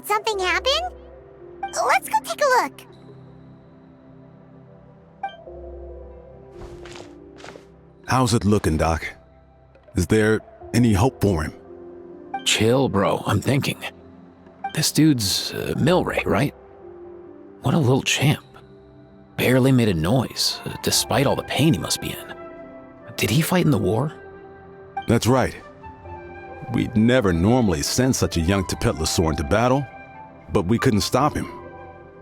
Did something happen? Let's go take a look. How's it looking, Doc? Is there any hope for him? Chill, bro. I'm thinking. This dude's Milray, right? What a little champ. Barely made a noise, despite all the pain he must be in. Did he fight in the war? That's right. We'd never normally send such a young Tepetlosaur into battle, but we couldn't stop him.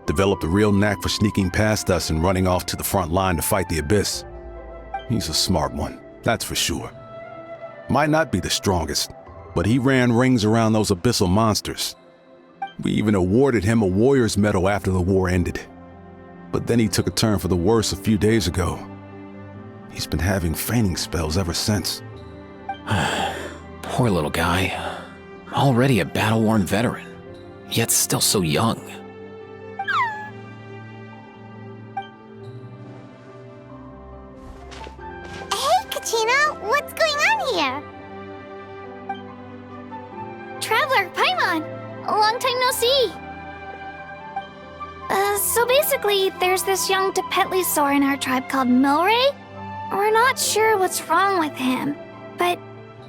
Developed a real knack for sneaking past us and running off to the front line to fight the Abyss. He's a smart one, that's for sure. Might not be the strongest, but he ran rings around those abyssal monsters. We even awarded him a Warrior's Medal after the war ended. But then he took a turn for the worse a few days ago. He's been having fainting spells ever since. Poor little guy. Already a battle-worn veteran, yet still so young. Hey, Kachina, what's going on here? Traveler, Paimon! Long time no see! So basically, there's this young Tepetlosaur in our tribe called Milray. We're not sure what's wrong with him, but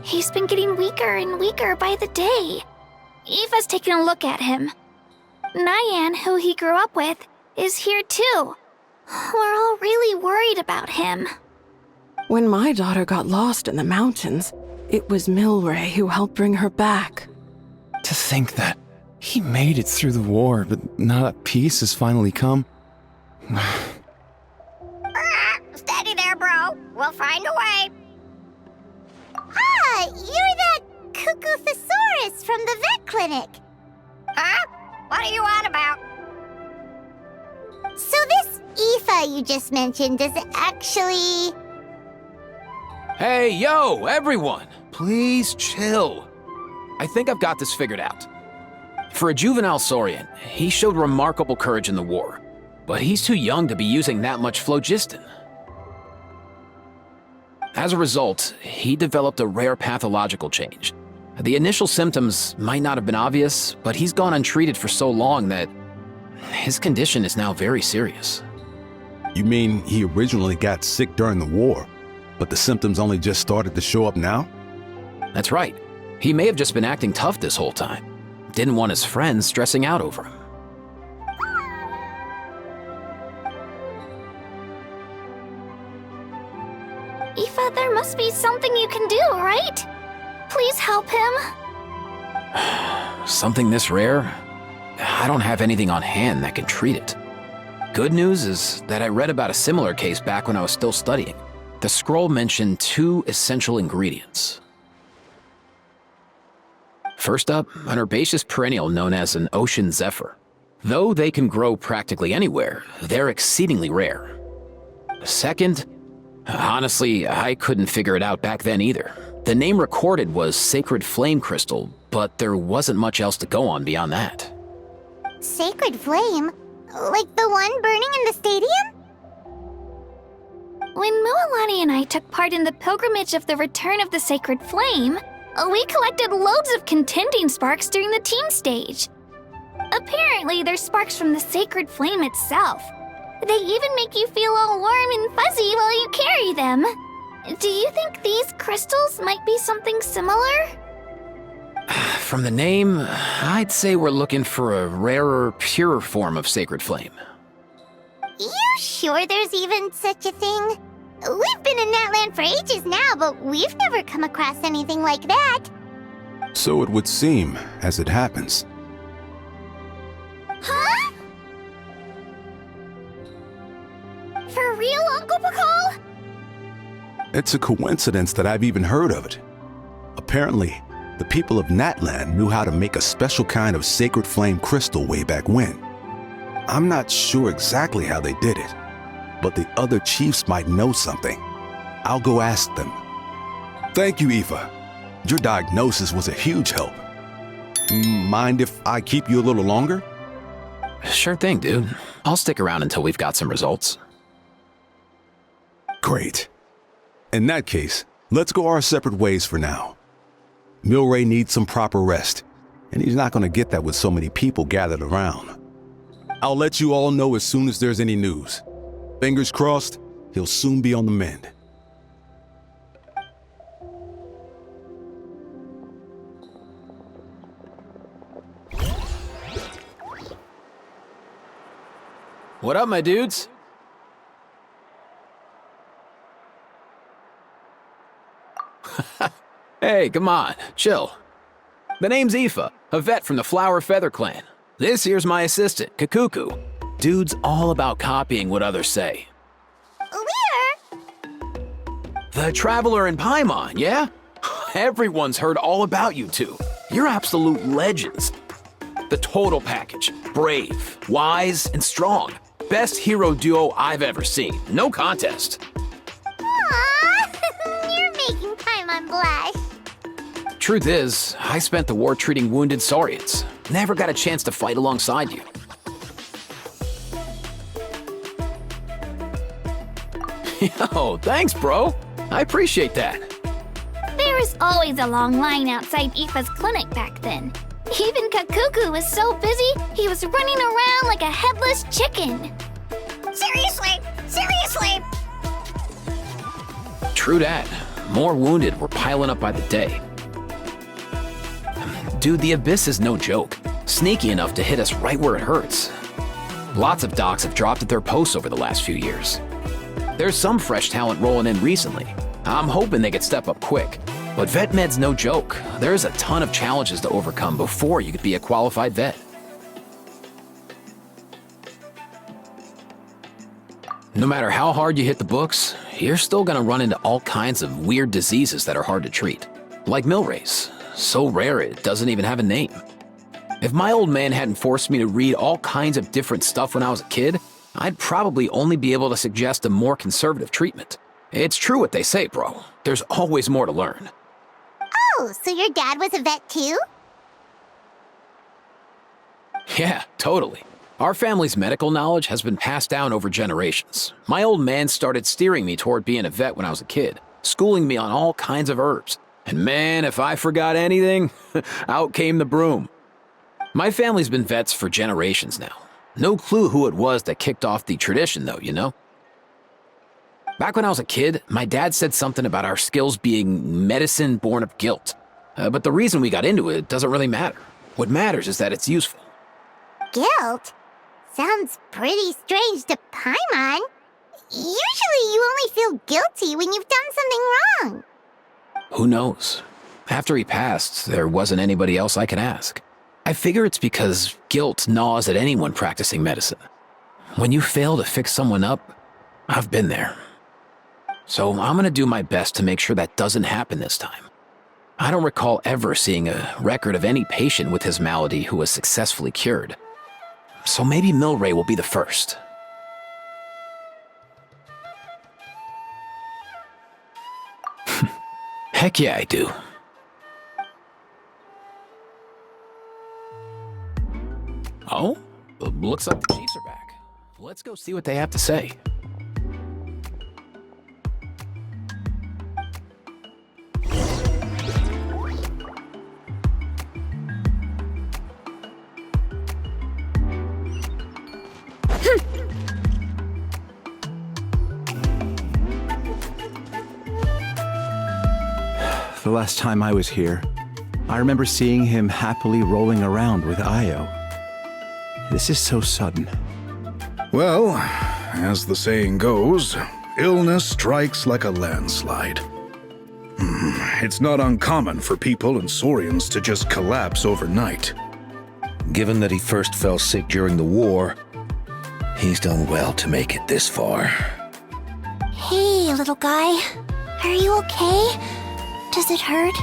he's been getting weaker and weaker by the day. Eva's taking a look at him. Nyan, who he grew up with, is here too. We're all really worried about him. When my daughter got lost in the mountains, it was Milray who helped bring her back. To think that he made it through the war, but now that peace has finally come. Steady there, bro. We'll find a way. Ah, you're that cuckoo thesaurus from the vet clinic. Huh? What are you on about? So this Aida you just mentioned is actually... Hey, yo, everyone! Please chill. I think I've got this figured out. For a juvenile Saurian, he showed remarkable courage in the war, but he's too young to be using that much phlogiston. As a result, he developed a rare pathological change. The initial symptoms might not have been obvious, but he's gone untreated for so long that his condition is now very serious. You mean he originally got sick during the war, but the symptoms only just started to show up now? That's right. He may have just been acting tough this whole time. Didn't want his friends stressing out over him. Aida, there must be something you can do, right? Please help him. Something this rare? I don't have anything on hand that can treat it. Good news is that I read about a similar case back when I was still studying. The scroll mentioned 2 essential ingredients. First up, an herbaceous perennial known as an ocean zephyr. Though they can grow practically anywhere, they're exceedingly rare. Second, honestly, I couldn't figure it out back then either. The name recorded was Sacred Flame Crystal, but there wasn't much else to go on beyond that. Sacred flame? Like the one burning in the stadium? When Mualani and I took part in the pilgrimage of the Return of the Sacred Flame, we collected loads of contending sparks during the team stage. Apparently, they're sparks from the Sacred Flame itself. They even make you feel all warm and fuzzy while you carry them. Do you think these crystals might be something similar? From the name, I'd say we're looking for a rarer, purer form of Sacred Flame. You sure there's even such a thing? We've been in Natlan for ages now, but we've never come across anything like that. So it would seem, as it happens. Huh? For real, Uncle Pakal? It's a coincidence that I've even heard of it. Apparently, the people of Natlan knew how to make a special kind of sacred flame crystal way back when. I'm not sure exactly how they did it, but the other chiefs might know something. I'll go ask them. Thank you, Aida. Your diagnosis was a huge help. Mind if I keep you a little longer? Sure thing, dude. I'll stick around until we've got some results. Great. In that case, let's go our separate ways for now. Milray needs some proper rest, and he's not gonna get that with so many people gathered around. I'll let you all know as soon as there's any news. Fingers crossed, he'll soon be on the mend. What up, my dudes? Hey, come on, chill. The name's Aoife, a vet from the Flower Feather clan. This here's my assistant, Kakuku. Dude's all about copying what others say. We're... The Traveler in Paimon, yeah? Everyone's heard all about you two. You're absolute legends. The total package. Brave, wise, and strong. Best hero duo I've ever seen. No contest. Aww, you're making Paimon blush. Truth is, I spent the war treating wounded Saurians. Never got a chance to fight alongside you. Yo, thanks, bro. I appreciate that. There was always a long line outside Aoife's clinic back then. Even Kakuku was so busy, he was running around like a headless chicken. Seriously? Seriously? True that. More wounded were piling up by the day. Dude, the Abyss is no joke. Sneaky enough to hit us right where it hurts. Lots of docs have dropped at their posts over the last few years. There's some fresh talent rolling in recently. I'm hoping they could step up quick. But vet med's no joke. There's a ton of challenges to overcome before you could be a qualified vet. No matter how hard you hit the books, you're still gonna run into all kinds of weird diseases that are hard to treat. Like Milray's. So rare it doesn't even have a name. If my old man hadn't forced me to read all kinds of different stuff when I was a kid, I'd probably only be able to suggest a more conservative treatment. It's true what they say, bro. There's always more to learn. Oh, so your dad was a vet too? Yeah, totally. Our family's medical knowledge has been passed down over generations. My old man started steering me toward being a vet when I was a kid, schooling me on all kinds of herbs. And man, if I forgot anything, out came the broom. My family's been vets for generations now. No clue who it was that kicked off the tradition though, you know? Back when I was a kid, my dad said something about our skills being medicine born of guilt. But the reason we got into it doesn't really matter. What matters is that it's useful. Guilt? Sounds pretty strange to Paimon. Usually you only feel guilty when you've done something wrong. Who knows? After he passed, there wasn't anybody else I could ask. I figure it's because guilt gnaws at anyone practicing medicine. When you fail to fix someone up, I've been there. So I'm gonna do my best to make sure that doesn't happen this time. I don't recall ever seeing a record of any patient with his malady who was successfully cured. So maybe Milray will be the first. Heck yeah, I do. Oh, looks like the Chiefs are back. Let's go see what they have to say. The last time I was here, I remember seeing him happily rolling around with Io. This is so sudden. Well, as the saying goes, illness strikes like a landslide. It's not uncommon for people and Saurians to just collapse overnight. Given that he first fell sick during the war, he's done well to make it this far. Hey, little guy. Are you okay? Does it hurt?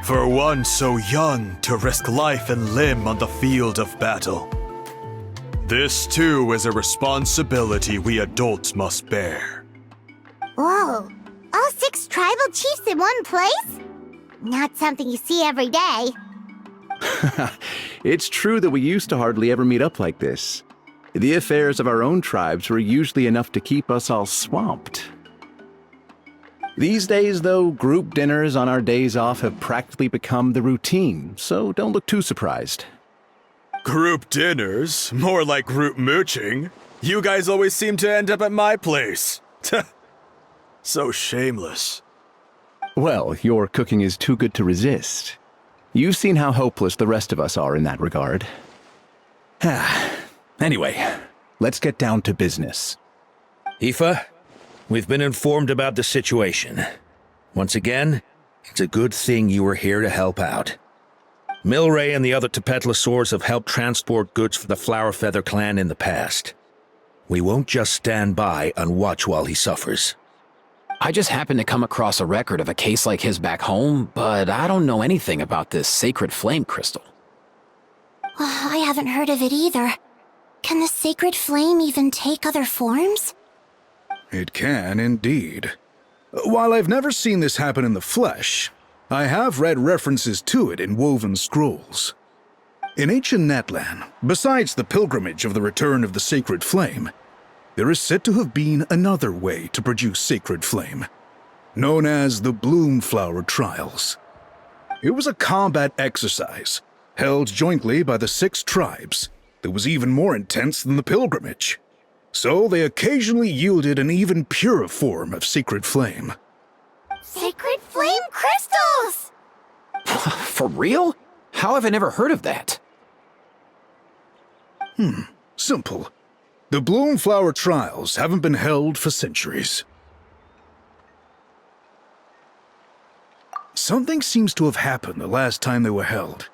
For one so young to risk life and limb on the field of battle. This too is a responsibility we adults must bear. Whoa. All 6 tribal chiefs in one place? Not something you see every day. It's true that we used to hardly ever meet up like this. The affairs of our own tribes were usually enough to keep us all swamped. These days, though, group dinners on our days off have practically become the routine, so don't look too surprised. Group dinners? More like group mooching. You guys always seem to end up at my place. So shameless. Well, your cooking is too good to resist. You've seen how hopeless the rest of us are in that regard. Anyway, let's get down to business. Aoife, we've been informed about the situation. Once again, it's a good thing you were here to help out. Milray and the other Tepetlosaurs have helped transport goods for the Flowerfeather clan in the past. We won't just stand by and watch while he suffers. I just happened to come across a record of a case like his back home, but I don't know anything about this sacred flame crystal. I haven't heard of it either. Can the sacred flame even take other forms? It can indeed. While I've never seen this happen in the flesh, I have read references to it in woven scrolls. In ancient Natlan, besides the pilgrimage of the return of the sacred flame, there is said to have been another way to produce sacred flame, known as the Bloomflower Trials. It was a combat exercise, held jointly by the 6 tribes, that was even more intense than the pilgrimage. So they occasionally yielded an even purer form of sacred flame. Sacred flame crystals! For real? How have I never heard of that? Simple. The Bloomflower Trials haven't been held for centuries. Something seems to have happened the last time they were held.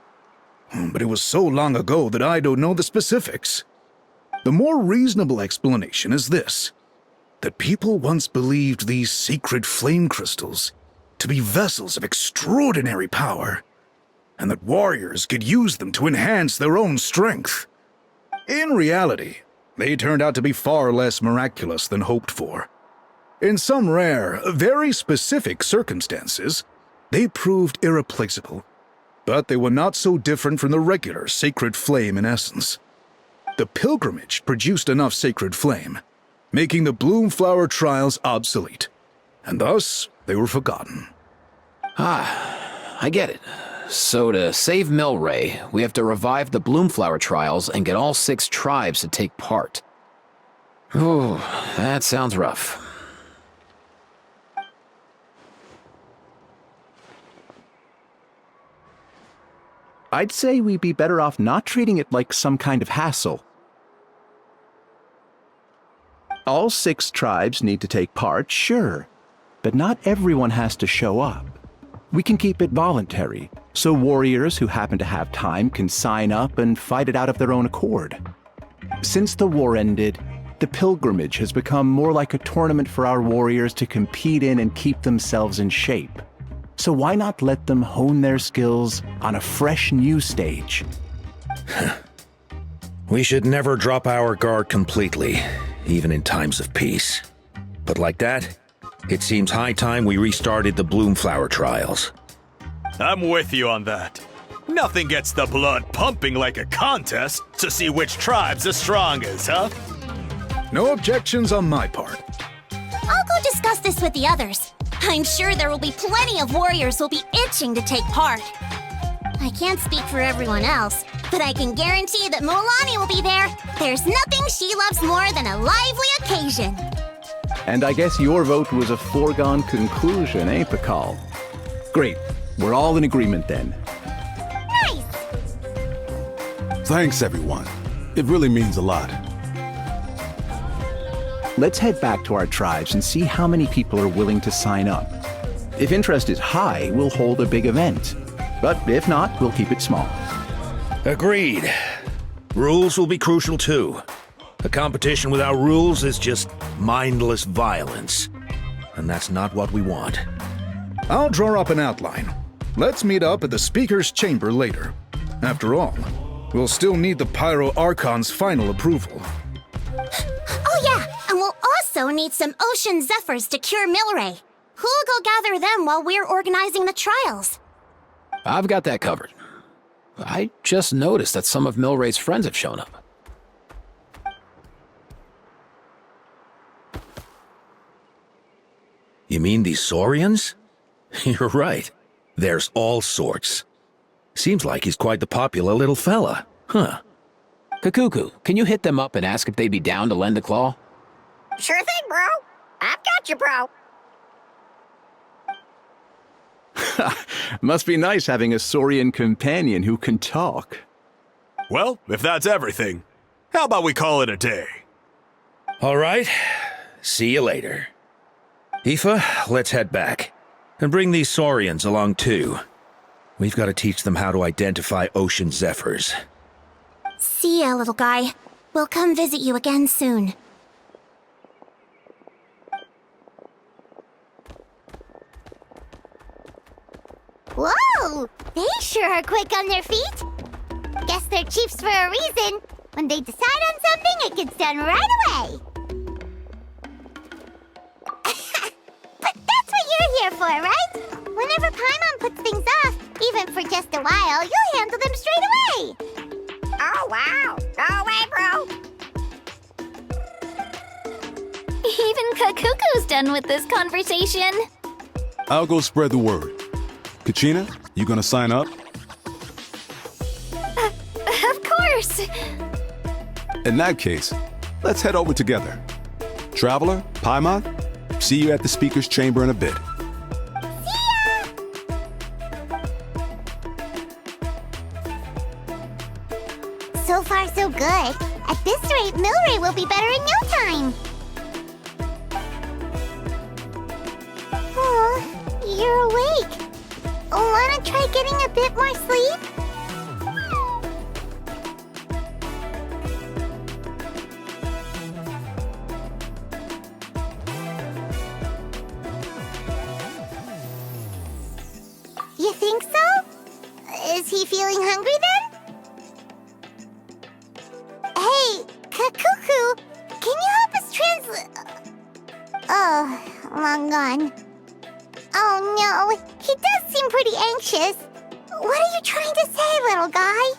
But it was so long ago that I don't know the specifics. The more reasonable explanation is this: that people once believed these sacred flame crystals to be vessels of extraordinary power, and that warriors could use them to enhance their own strength. In reality, they turned out to be far less miraculous than hoped for. In some rare, very specific circumstances, they proved irreplaceable, but they were not so different from the regular sacred flame in essence. The pilgrimage produced enough sacred flame, making the Bloomflower Trials obsolete, and thus they were forgotten. I get it. So to save Milray, we have to revive the Bloomflower Trials and get all 6 tribes to take part. Ooh, that sounds rough. I'd say we'd be better off not treating it like some kind of hassle. All 6 tribes need to take part, sure, but not everyone has to show up. We can keep it voluntary, so warriors who happen to have time can sign up and fight it out of their own accord. Since the war ended, the pilgrimage has become more like a tournament for our warriors to compete in and keep themselves in shape. So why not let them hone their skills on a fresh new stage? We should never drop our guard completely, even in times of peace. But like that, it seems high time we restarted the Bloomflower Trials. I'm with you on that. Nothing gets the blood pumping like a contest to see which tribe's the strongest, huh? No objections on my part. I'll go discuss this with the others. I'm sure there will be plenty of warriors who'll be itching to take part. I can't speak for everyone else, but I can guarantee that Milani will be there. There's nothing she loves more than a lively occasion. And I guess your vote was a foregone conclusion, eh, Pakal? Great. We're all in agreement then. Nice! Thanks, everyone. It really means a lot. Let's head back to our tribes and see how many people are willing to sign up. If interest is high, we'll hold a big event. But if not, we'll keep it small. Agreed. Rules will be crucial too. A competition without rules is just mindless violence. And that's not what we want. I'll draw up an outline. Let's meet up at the Speaker's Chamber later. After all, we'll still need the Pyro Archon's final approval. Oh yeah, and we'll also need some Ocean Zephyrs to cure Milray. Who'll go gather them while we're organizing the trials? I've got that covered. I just noticed that some of Milray's friends have shown up. You mean these Saurians? You're right. There's all sorts. Seems like he's quite the popular little fella. Huh. Kakuku, can you hit them up and ask if they'd be down to lend a claw? Sure thing, bro. I've got you, bro. Must be nice having a Saurian companion who can talk. Well, if that's everything, how about we call it a day? All right. See you later. Aoife, let's head back. And bring these Saurians along too. We've got to teach them how to identify ocean zephyrs. See ya, little guy. We'll come visit you again soon. Whoa! They sure are quick on their feet. Guess they're chiefs for a reason. When they decide on something, it gets done right away. But that's what you're here for, right? Whenever Paimon puts things off, even for just a while, you'll handle them straight away. Oh, wow. No way, bro. Even Kakuku's done with this conversation. I'll go spread the word. Kachina, you gonna sign up? Of course. In that case, let's head over together. Traveler, Paimon, see you at the speaker's chamber in a bit. So far, so good. At this rate, Milray will be better in no time. Oh, you're awake. Wanna try getting a bit more sleep? You think so? Is he feeling hungry then? Hey, Kakuku, can you help us translate? Oh, long gone. Oh no, he does seem pretty anxious. What are you trying to say, little guy?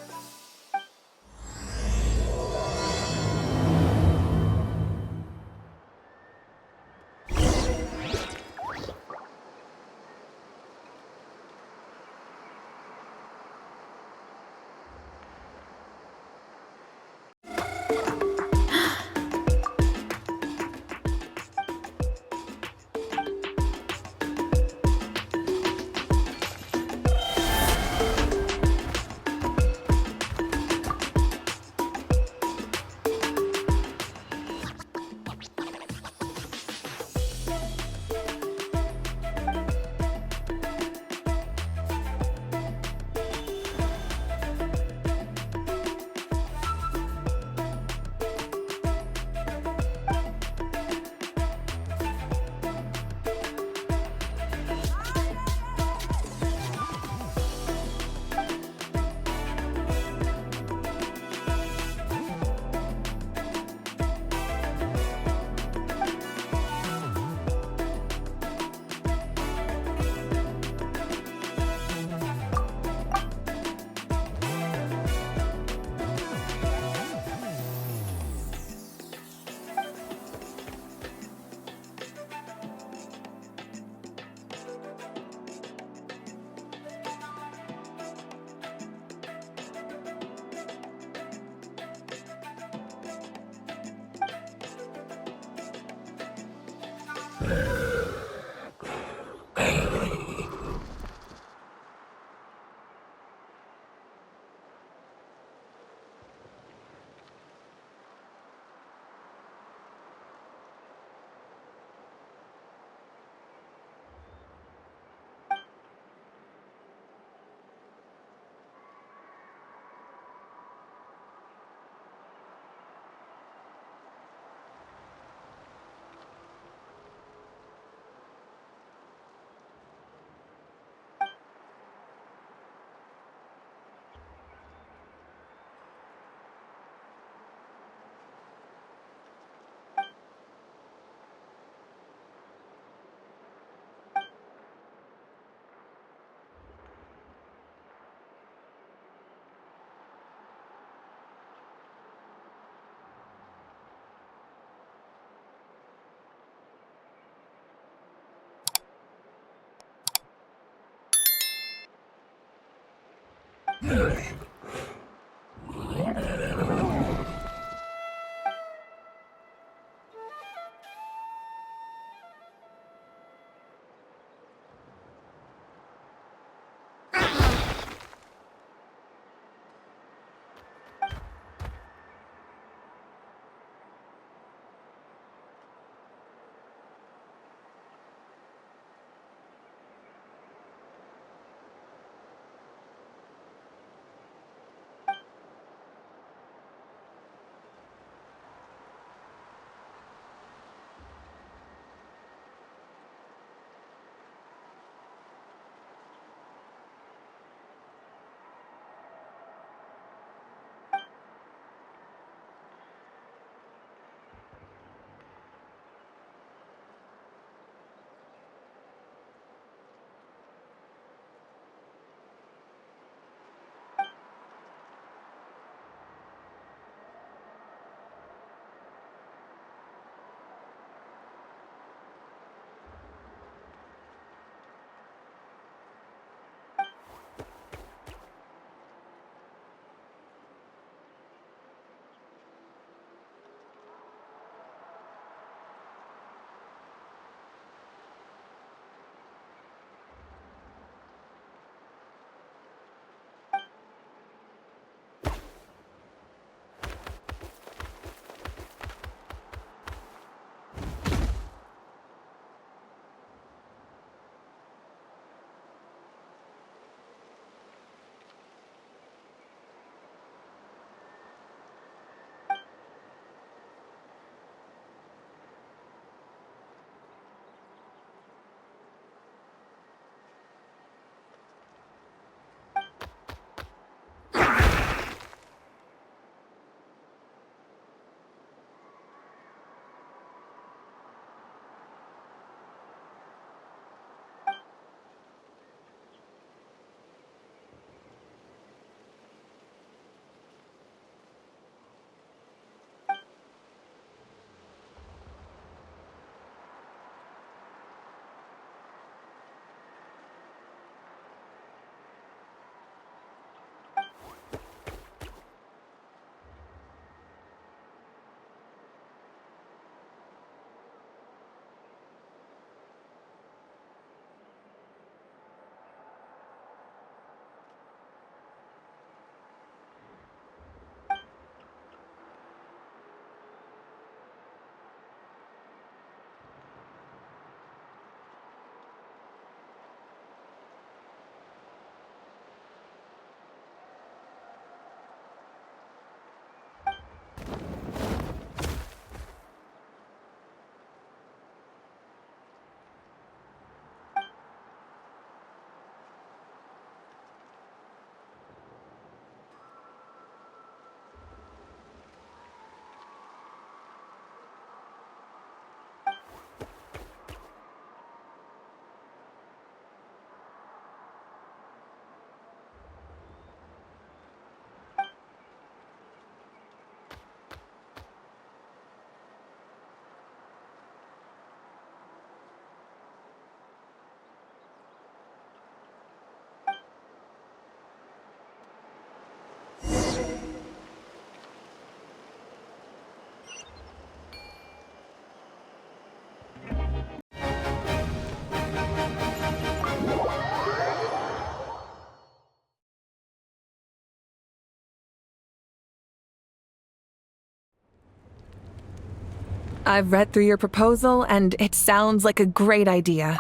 I've read through your proposal, and it sounds like a great idea.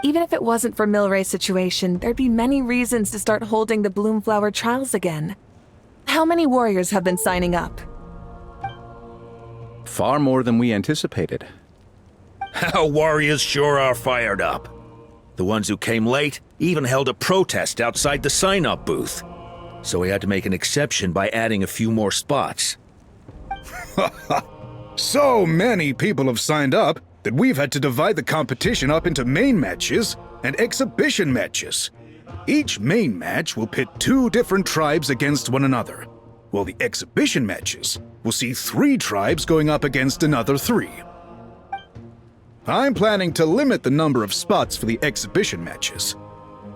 Even if it wasn't for Milray's situation, there'd be many reasons to start holding the Bloomflower trials again. How many warriors have been signing up? Far more than we anticipated. Our warriors sure are fired up. The ones who came late even held a protest outside the sign-up booth. So we had to make an exception by adding a few more spots. So many people have signed up that we've had to divide the competition up into main matches and exhibition matches. Each main match will pit 2 different tribes against one another, while the exhibition matches will see 3 tribes going up against another 3. I'm planning to limit the number of spots for the exhibition matches.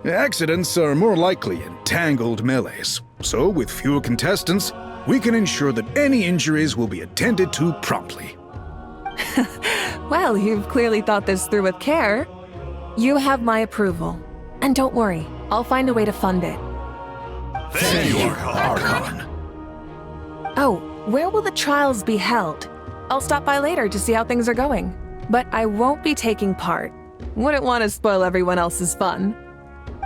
Accidents are more likely in tangled melees, so with fewer contestants, we can ensure that any injuries will be attended to promptly. Well, you've clearly thought this through with care. You have my approval. And don't worry, I'll find a way to fund it. Thank you, Archon. Oh, where will the trials be held? I'll stop by later to see how things are going. But I won't be taking part. Wouldn't want to spoil everyone else's fun.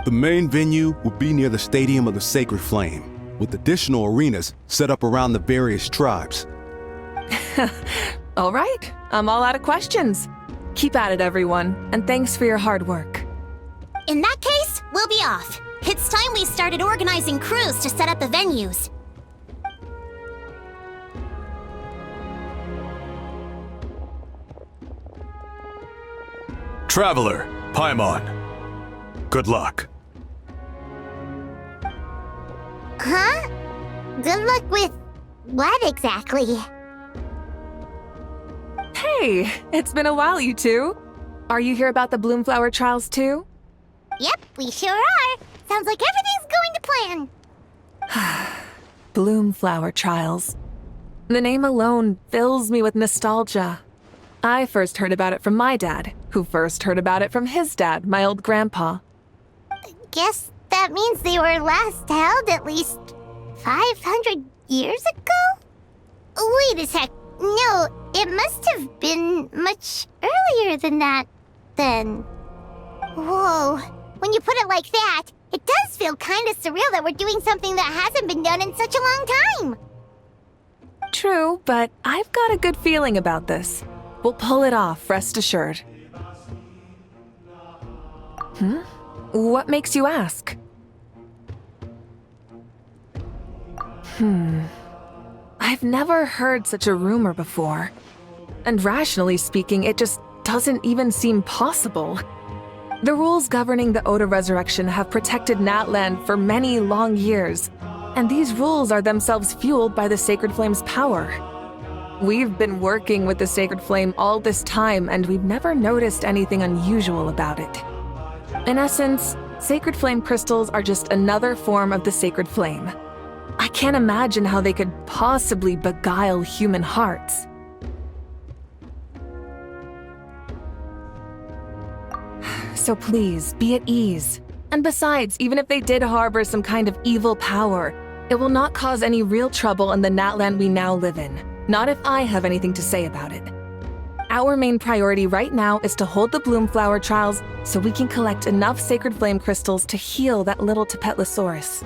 The main venue will be near the Stadium of the Sacred Flame, with additional arenas set up around the various tribes. All right, I'm all out of questions. Keep at it, everyone, and thanks for your hard work. In that case, we'll be off. It's time we started organizing crews to set up the venues. Traveler, Paimon. Good luck. Huh? Good luck with what exactly? Hey, it's been a while, you two. Are you here about the Bloomflower trials too? Yep, we sure are. Sounds like everything's going to plan. Bloomflower trials. The name alone fills me with nostalgia. I first heard about it from my dad, who first heard about it from his dad, my old grandpa. Guess that means they were last held at least 500 years ago? Wait a sec. No, it must have been much earlier than that, then. Whoa. When you put it like that, it does feel kind of surreal that we're doing something that hasn't been done in such a long time. True, but I've got a good feeling about this. We'll pull it off, rest assured. What makes you ask? I've never heard such a rumor before. And rationally speaking, it just doesn't even seem possible. The rules governing the Oda resurrection have protected Natlan for many long years, and these rules are themselves fueled by the Sacred Flame's power. We've been working with the Sacred Flame all this time, and we've never noticed anything unusual about it. In essence, Sacred Flame crystals are just another form of the Sacred Flame. I can't imagine how they could possibly beguile human hearts. So please, be at ease. And besides, even if they did harbor some kind of evil power, it will not cause any real trouble in the Natlan we now live in. Not if I have anything to say about it. Our main priority right now is to hold the Bloomflower trials so we can collect enough Sacred Flame crystals to heal that little Tepetlosaurus.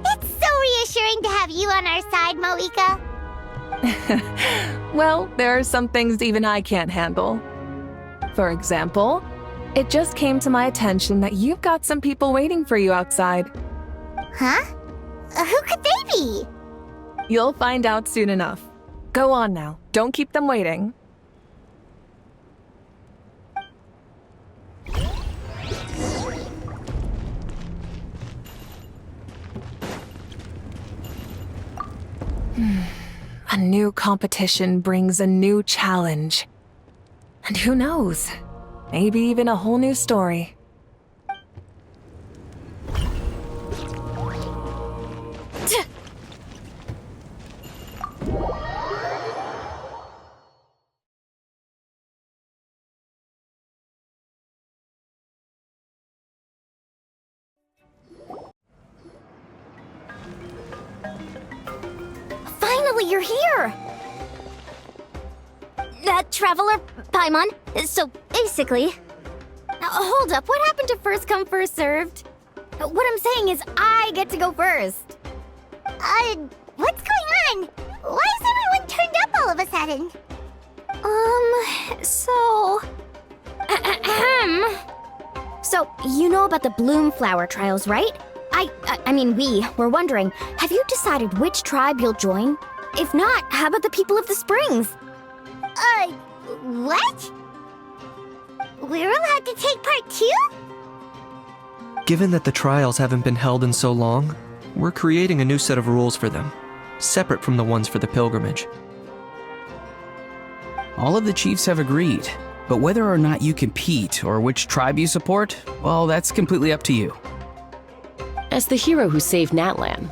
It's so reassuring to have you on our side, Moika. Well, there are some things even I can't handle. For example, it just came to my attention that you've got some people waiting for you outside. Huh? Who could they be? You'll find out soon enough. Go on now. Don't keep them waiting. A new competition brings a new challenge. And who knows? Maybe even a whole new story. Finally, you're here! Traveler, Paimon. So, basically... hold up, what happened to first come, first served? What I'm saying is, I get to go first. What's going on? Why is everyone turned up all of a sudden? So, you know about the Bloomflower trials, right? I mean, we were wondering, have you decided which tribe you'll join? If not, how about the people of the Springs? What? We're allowed to take part too? Given that the trials haven't been held in so long, we're creating a new set of rules for them, separate from the ones for the pilgrimage. All of the chiefs have agreed, But whether or not you compete or which tribe you support, well, that's completely up to you. As the hero who saved Natlan,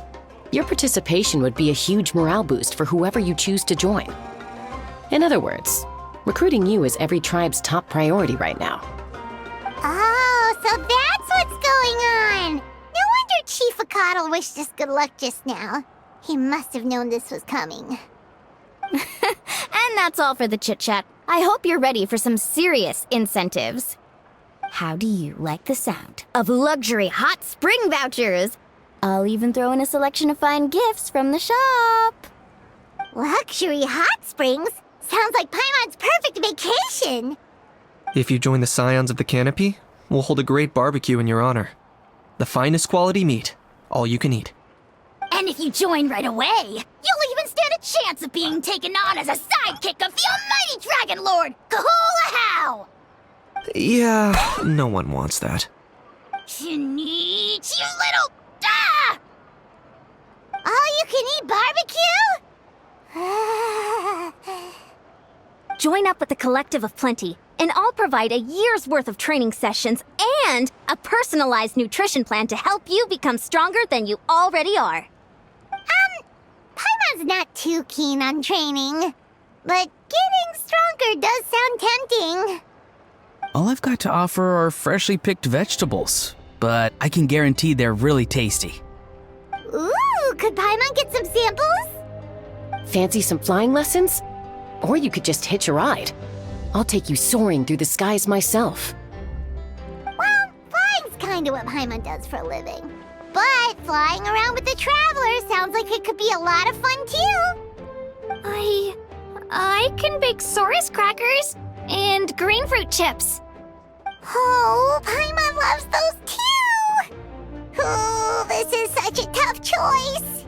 your participation would be a huge morale boost for whoever you choose to join. In other words, recruiting you is every tribe's top priority right now. Oh, so that's what's going on! No wonder Chief Akatl wished us good luck just now. He must have known this was coming. And that's all for the chit-chat. I hope you're ready for some serious incentives. How do you like the sound of luxury hot spring vouchers? I'll even throw in a selection of fine gifts from the shop. Luxury hot springs? Sounds like Paimon's perfect vacation! If you join the Scions of the Canopy, we'll hold a great barbecue in your honor. The finest quality meat, all you can eat. And if you join right away, you'll even stand a chance of being taken on as a sidekick of the almighty Dragon Lord, Kahula! Yeah, no one wants that. You little... Ah! All-you-can-eat barbecue? Join up with the Collective of Plenty, and I'll provide a year's worth of training sessions and a personalized nutrition plan to help you become stronger than you already are. Paimon's not too keen on training, but getting stronger does sound tempting. All I've got to offer are freshly picked vegetables, but I can guarantee they're really tasty. Ooh, could Paimon get some samples? Fancy some flying lessons? Or you could just hitch a ride. I'll take you soaring through the skies myself. Well, flying's kinda what Paimon does for a living. But flying around with the Traveler sounds like it could be a lot of fun too. I can bake Saurus crackers and green fruit chips. Oh, Paimon loves those too! Ooh, this is such a tough choice.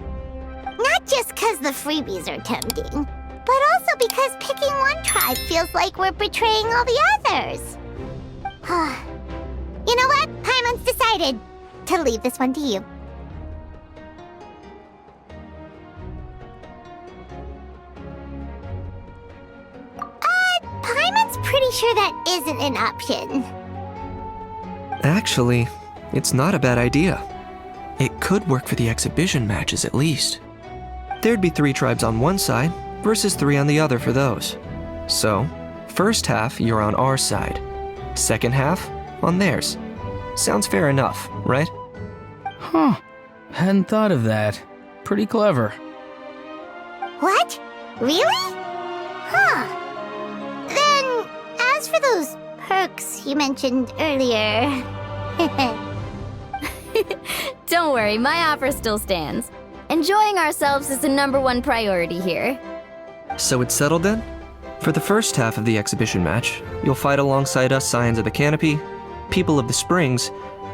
Not just 'cause the freebies are tempting, but also because picking one tribe feels like we're betraying all the others. You know what? Paimon's decided to leave this one to you. Paimon's pretty sure that isn't an option. Actually, it's not a bad idea. It could work for the exhibition matches at least. There'd be 3 tribes on one side versus 3 on the other for those. So, first half you're on our side, second half on theirs. Sounds fair enough, right? Huh. Hadn't thought of that. Pretty clever. What? Really? Huh. Then, as for those perks you mentioned earlier... Don't worry, my offer still stands. Enjoying ourselves is the #1 priority here. So it's settled then? For the first half of the exhibition match, you'll fight alongside us Scions of the Canopy, People of the Springs,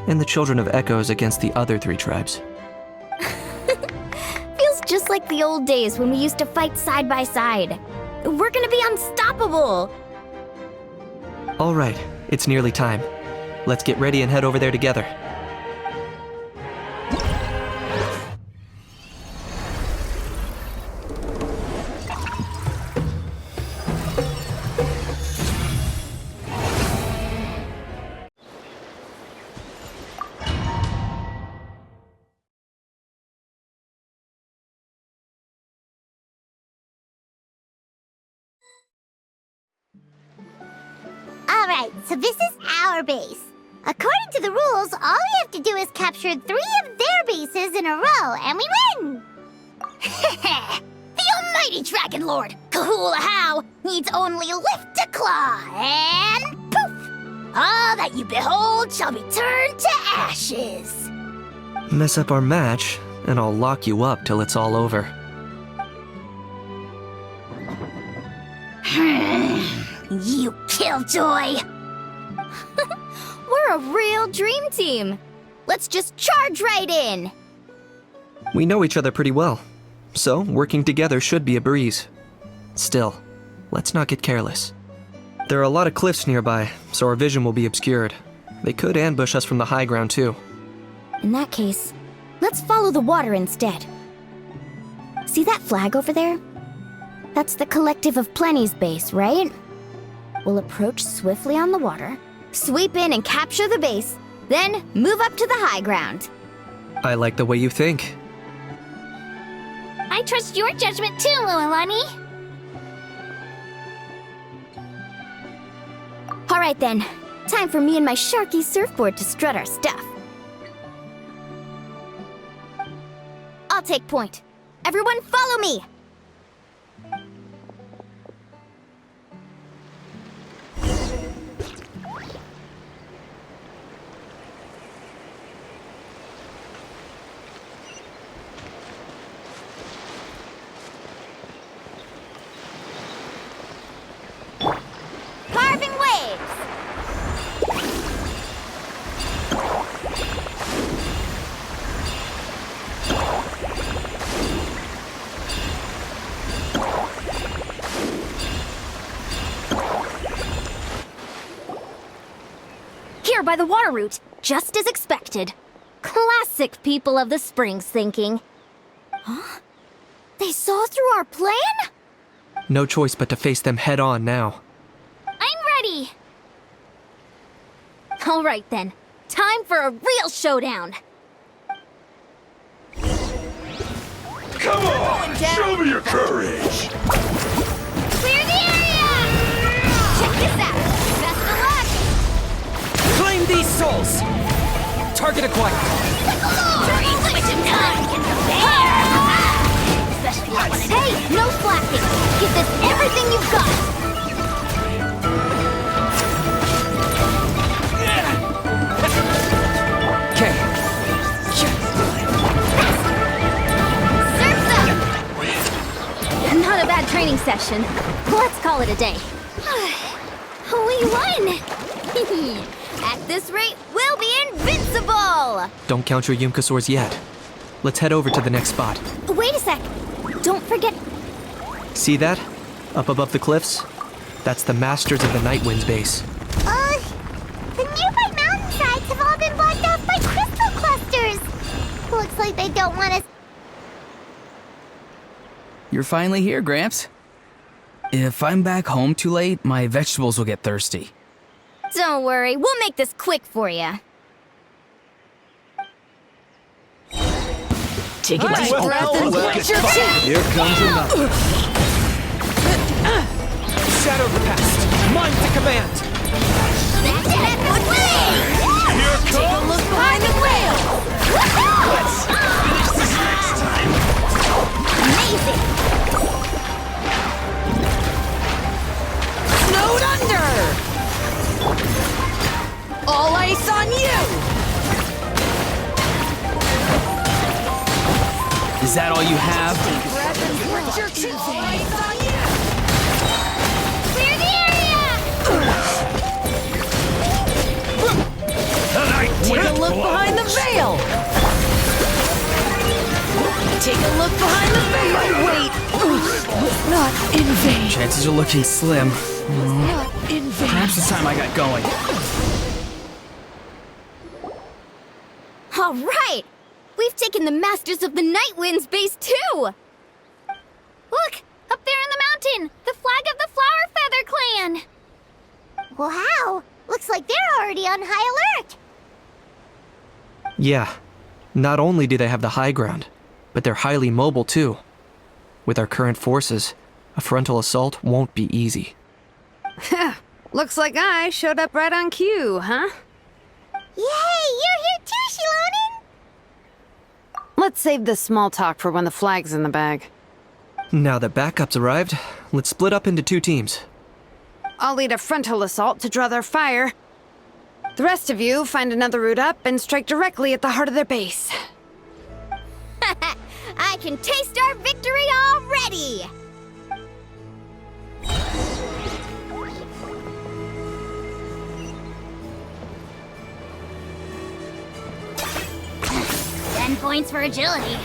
and the Children of Echoes against the other 3 tribes. Feels just like the old days when we used to fight side by side. We're gonna be unstoppable! All right, it's nearly time. Let's get ready and head over there together. Alright, so this is our base. According to the rules, all we have to do is capture 3 of their bases in a row, and we win! The almighty Dragon Lord, Kahula needs only lift a claw, and poof! All that you behold shall be turned to ashes. Mess up our match, and I'll lock you up till it's all over. You killjoy! We're a real dream team. Let's just charge right in. We know each other pretty well, so working together should be a breeze. Still, let's not get careless. There are a lot of cliffs nearby, so our vision will be obscured. They could ambush us from the high ground too. In that case, let's follow the water instead. See that flag over there? That's the Collective of Plenty's base, right? We'll approach swiftly on the water, sweep in and capture the base, then move up to the high ground. I like the way you think. I trust your judgment too, Lualani. Alright then, time for me and my Sharky surfboard to strut our stuff. I'll take point. Everyone follow me! Carving waves! Here by the water route, just as expected. Classic people of the Springs thinking. Huh? They saw through our plan? No choice but to face them head on now. I'm ready! Alright then, time for a real showdown! Come on! Show me your courage! Clear the area! Check this out! Best of luck! Claim these souls! Target acquired! Hey, no slacking! Give this everything you've got! Okay. Surf's up! Not a bad training session. Let's call it a day. We won! At this rate, we'll be invincible! Don't count your Yumkasaurs yet. Let's head over to the next spot. Wait a sec! Don't forget... See that? Up above the cliffs? That's the Masters of the Night Wind's base. The nearby mountainsides have all been blocked off by crystal clusters. Looks like they don't want us... You're finally here, Gramps. If I'm back home too late, my vegetables will get thirsty. Don't worry, we'll make this quick for you. Take a deep breath and quench your teeth! Here comes another. Shadow the past! Mind to command! That's the way! Here comes... Take a look behind the whale! Let's finish this next time! Amazing! Snowed under! All ice on you! Is that all you have? Clear the area! Take a look behind the veil! Take a look behind the veil! Wait! Not in vain. Chances are looking slim. Not in vain. Perhaps it's time I got going. All right! We've taken the Masters of the Night Wind's base too! Look! Up there in the mountain! The flag of the Flower Feather Clan! Wow! Looks like they're already on high alert! Yeah. Not only do they have the high ground, but they're highly mobile too. With our current forces, a frontal assault won't be easy. Looks like I showed up right on cue, huh? Yay! You're here too, Shilonen! Let's save this small talk for when the flag's in the bag. Now that backup's arrived, let's split up into 2 teams. I'll lead a frontal assault to draw their fire. The rest of you find another route up and strike directly at the heart of their base. I can taste our victory already! Points for agility.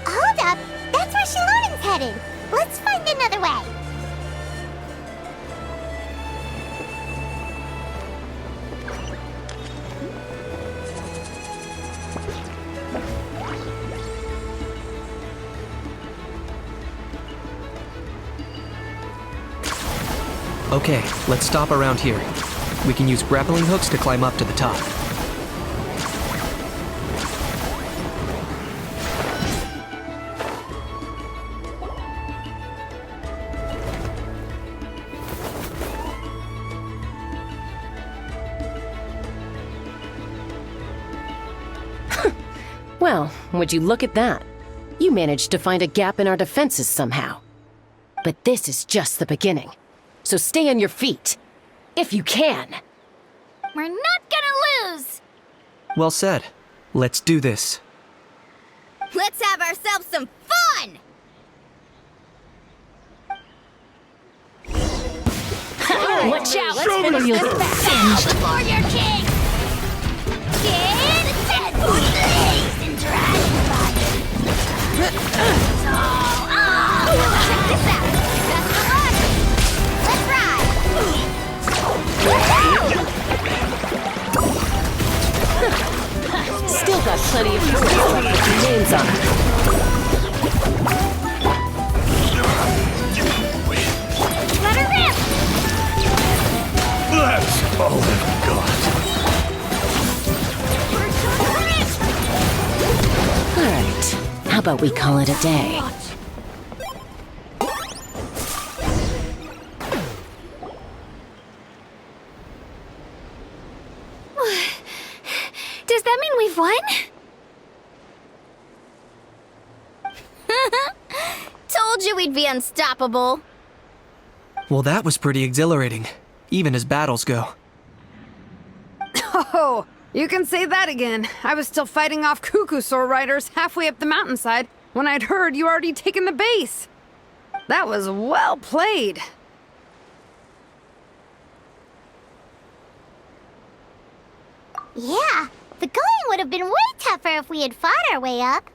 Hold up! That's where Shilonen's headed! Let's find another way! Okay, let's stop around here. We can use grappling hooks to climb up to the top. Well, would you look at that? You managed to find a gap in our defenses somehow. But this is just the beginning. So stay on your feet. If you can. We're not gonna lose! Well said. Let's do this. Let's have ourselves some fun! Watch out! Let's finish this battle before your king! Get dead blaze and dragon body! Check this out! Just for luck! Let's ride! Still got plenty of heroes left with their names on it. Let her rip! That's all I've got. Alright, how about we call it a day? Does that mean we've won? Told you we'd be unstoppable. Well, that was pretty exhilarating, even as battles go. Oh, you can say that again. I was still fighting off Cuckoosaur riders halfway up the mountainside when I'd heard you already taken the base. That was well played. Yeah, the going would have been way tougher if we had fought our way up.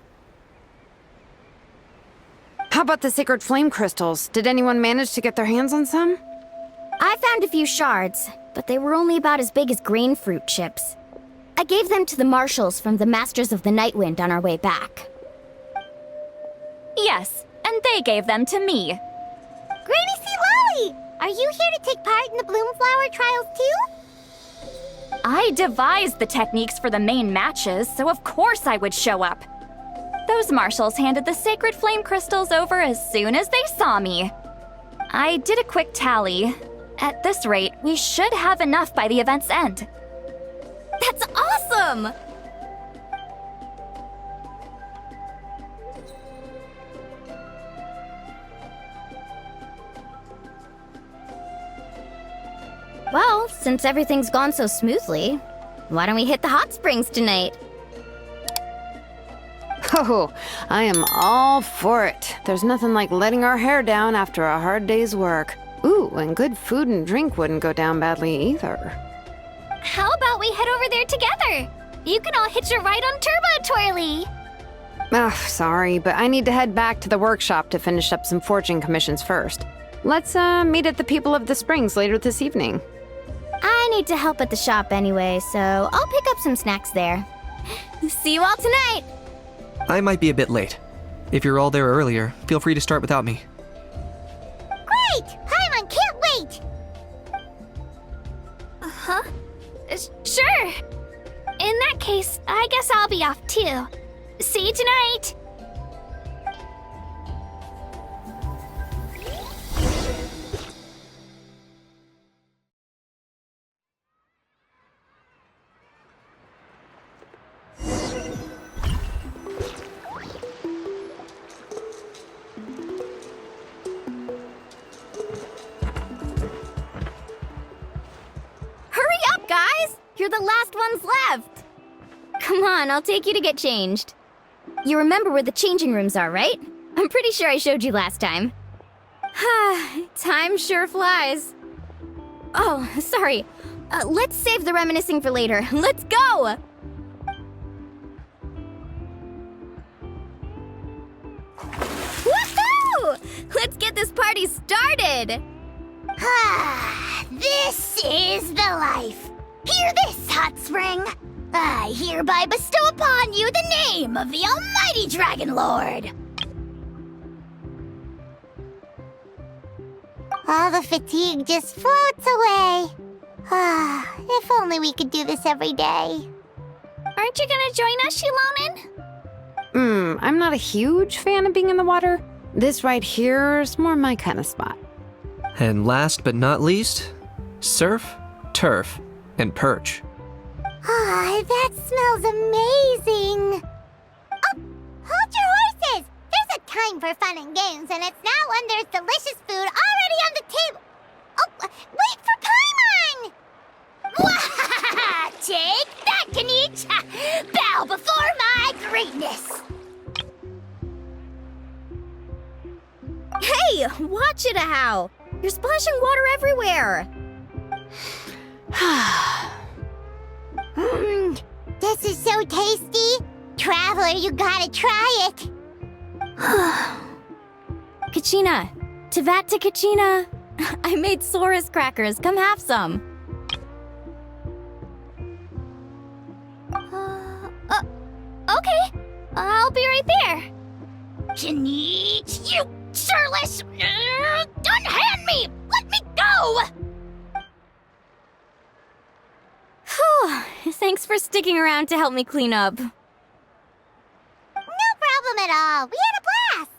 How about the sacred flame crystals? Did anyone manage to get their hands on some? I found a few shards, but they were only about as big as grain fruit chips. I gave them to the marshals from the Masters of the Nightwind on our way back. Yes, and they gave them to me. Granny C. Lolly! Are you here to take part in the Bloomflower trials too? I devised the techniques for the main matches, so of course I would show up. Those marshals handed the sacred flame crystals over as soon as they saw me. I did a quick tally. At this rate, we should have enough by the event's end. That's awesome! Well, since everything's gone so smoothly, why don't we hit the hot springs tonight? Oh, I am all for it. There's nothing like letting our hair down after a hard day's work. Ooh, and good food and drink wouldn't go down badly either. How about we head over there together? You can all hitch a ride on Turbo Twirly. Ugh, sorry, but I need to head back to the workshop to finish up some forging commissions first. Let's meet at the People of the Springs later this evening. I need to help at the shop anyway, so I'll pick up some snacks there. See you all tonight! I might be a bit late. If you're all there earlier, feel free to start without me. Great! Paimon can't wait! Huh? Sure. In that case, I guess I'll be off too. See you tonight! Guys, you're the last ones left. Come on, I'll take you to get changed. You remember where the changing rooms are, right? I'm pretty sure I showed you last time. Time sure flies. Oh, sorry. Let's save the reminiscing for later. Let's go! Woohoo! Let's get this party started! This is the life. Hear this, Hot Spring. I hereby bestow upon you the name of the Almighty Dragon Lord. All the fatigue just floats away. If only we could do this every day. Aren't you gonna join us, Shilonen? I'm not a huge fan of being in the water. This right here is more my kind of spot. And last but not least, surf, turf, and perch. That smells amazing. Oh, hold your horses! There's a time for fun and games, and it's now when there's delicious food already on the table. Oh, wait for Paimon! Take that, Kanich! Bow before my greatness! Hey, watch it, how! You're splashing water everywhere! This is so tasty. Traveler, you gotta try it. Kachina! Tevat to Kachina! I made Saurus crackers. Come have some. Okay. I'll be right there. Kanich, you sureless! Unhand me! Let me go! Whew. Thanks for sticking around to help me clean up. No problem at all. We had a blast.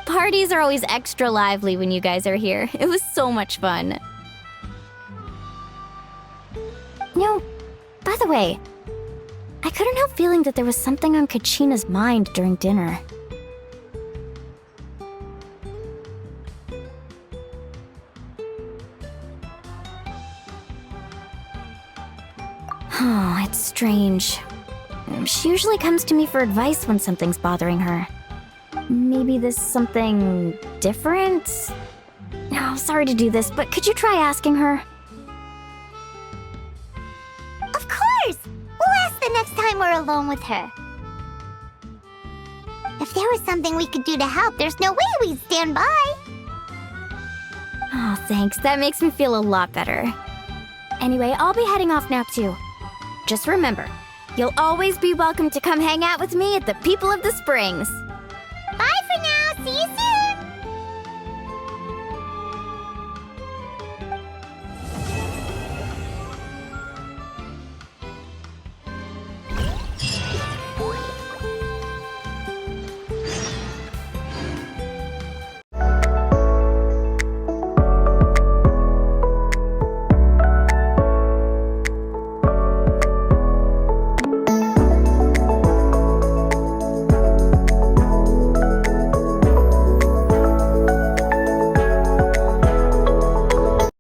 Parties are always extra lively when you guys are here. It was so much fun. No, by the way, I couldn't help feeling that there was something on Kachina's mind during dinner. Oh, it's strange. She usually comes to me for advice when something's bothering her. Maybe this something different? No, sorry to do this, but could you try asking her? Of course! We'll ask the next time we're alone with her. If there was something we could do to help, there's no way we'd stand by. Oh, thanks. That makes me feel a lot better. Anyway, I'll be heading off now too. Just remember, you'll always be welcome to come hang out with me at the People of the Springs.